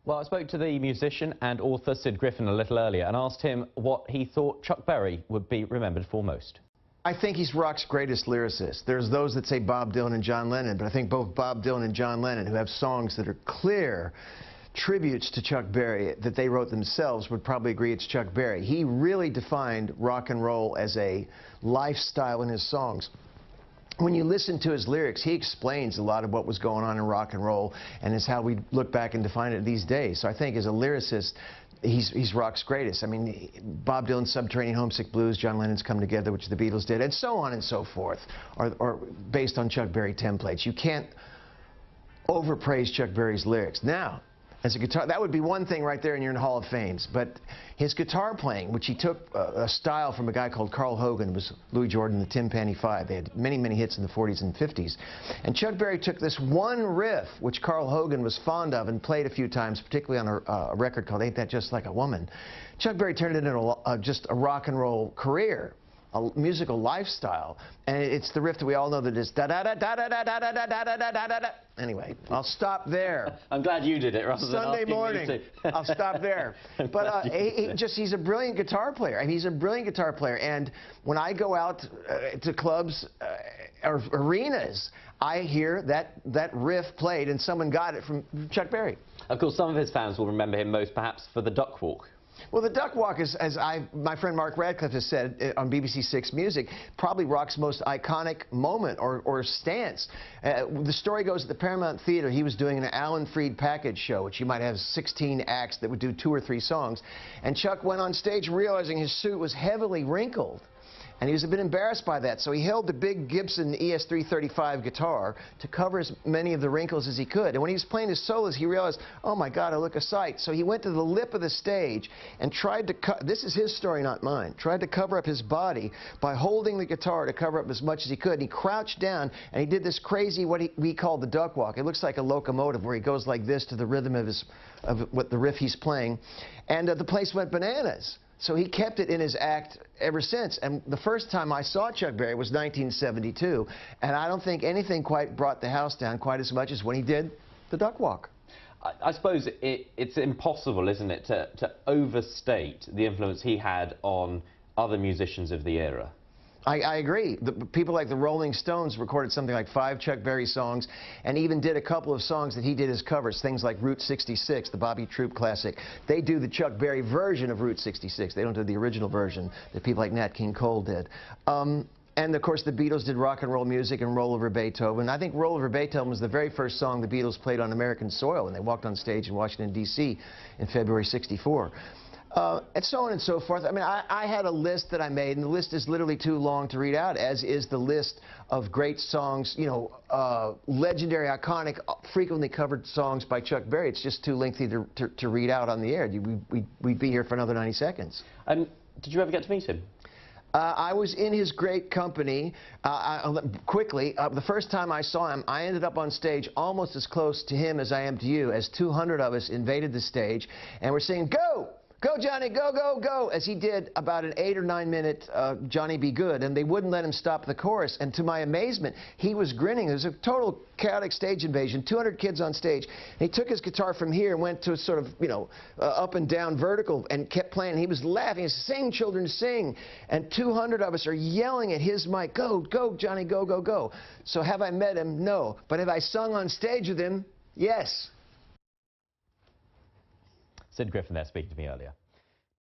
Well, I spoke to the musician and author Sid Griffin a little earlier and asked him what he thought Chuck Berry would be remembered for most. I think he's rock's greatest lyricist. There's those that say Bob Dylan and John Lennon, but I think both Bob Dylan and John Lennon, who have songs that are clear tributes to Chuck Berry that they wrote themselves, would probably agree it's Chuck Berry. He really defined rock and roll as a lifestyle in his songs. When you listen to his lyrics, he explains a lot of what was going on in rock and roll, and is how we look back and define it these days. So I think as a lyricist, he's rock's greatest. I mean, Bob Dylan's Subterranean Homesick Blues, John Lennon's Come Together, which the Beatles did, and so on and so forth, are based on Chuck Berry templates. You can't overpraise Chuck Berry's lyrics. Now, as a guitar, that would be one thing right there, and you're in the Hall of Fames. But his guitar playing, which he took a style from a guy called Carl Hogan, was Louis Jordan, the Tin Panny Five. They had many, many hits in the 40s and 50s. And Chuck Berry took this one riff, which Carl Hogan was fond of and played a few times, particularly on a record called Ain't That Just Like a Woman. Chuck Berry turned it into just a rock and roll career, a musical lifestyle, and it's the riff that we all know that is da da da da da da da da da da da da da da. Anyway, I'll stop there. I'm glad you did it rather than Sunday morning. I'll stop there. But he's a brilliant guitar player. I mean, he's a brilliant guitar player. And when I go out to clubs or arenas, I hear that riff played, and someone got it from Chuck Berry. Of course, some of his fans will remember him most perhaps for the Duck Walk. Well, the Duck Walk is, as my friend Mark Radcliffe has said on BBC Six Music, probably rock's most iconic moment or stance. The story goes at the Paramount Theater, he was doing an Alan Freed package show, which you might have 16 acts that would do 2 or 3 songs. And Chuck went on stage realizing his suit was heavily wrinkled. And he was a bit embarrassed by that, so he held the big Gibson ES-335 guitar to cover as many of the wrinkles as he could. And when he was playing his solos, he realized, oh my God, I look a sight. So he went to the lip of the stage and tried to this is his story, not mine, tried to cover up his body by holding the guitar to cover up as much as he could. And he crouched down, and he did this crazy, what we call the duck walk. It looks like a locomotive where he goes like this to the rhythm of what the riff he's playing. And the place went bananas. So he kept it in his act ever since. And the first time I saw Chuck Berry was 1972, and I don't think anything quite brought the house down quite as much as when he did the Duck Walk. I suppose it's impossible, isn't it, to overstate the influence he had on other musicians of the era. I agree. People like the Rolling Stones recorded something like 5 Chuck Berry songs, and even did a couple of songs that he did as covers, things like Route 66, the Bobby Troup classic. They do the Chuck Berry version of Route 66. They don't do the original version that people like Nat King Cole did. And of course the Beatles did Rock and Roll Music and Roll Over Beethoven. I think Roll Over Beethoven was the very first song the Beatles played on American soil when they walked on stage in Washington, D.C. in February '64. And so on and so forth. I mean, I had a list that I made, and the list is literally too long to read out, as is the list of great songs, you know, legendary, iconic, frequently covered songs by Chuck Berry. It's just too lengthy to read out on the air. We'd be here for another 90 seconds. Did you ever get to meet him? I was in his great company. Quickly, the first time I saw him, I ended up on stage almost as close to him as I am to you, as 200 of us invaded the stage, and we're saying, "Go! Go, Johnny, go, go, go," as he did about an 8 or 9 minute Johnny Be Good, and they wouldn't let him stop the chorus. And to my amazement, he was grinning. It was a total chaotic stage invasion, 200 kids on stage. And he took his guitar from here and went to a sort of, you know, up and down vertical and kept playing. He was laughing. He said, "Sing, children, sing." And 200 of us are yelling at his mic, "Go, go, Johnny, go, go, go." So have I met him? No. But have I sung on stage with him? Yes. Sid Griffin there speaking to me earlier.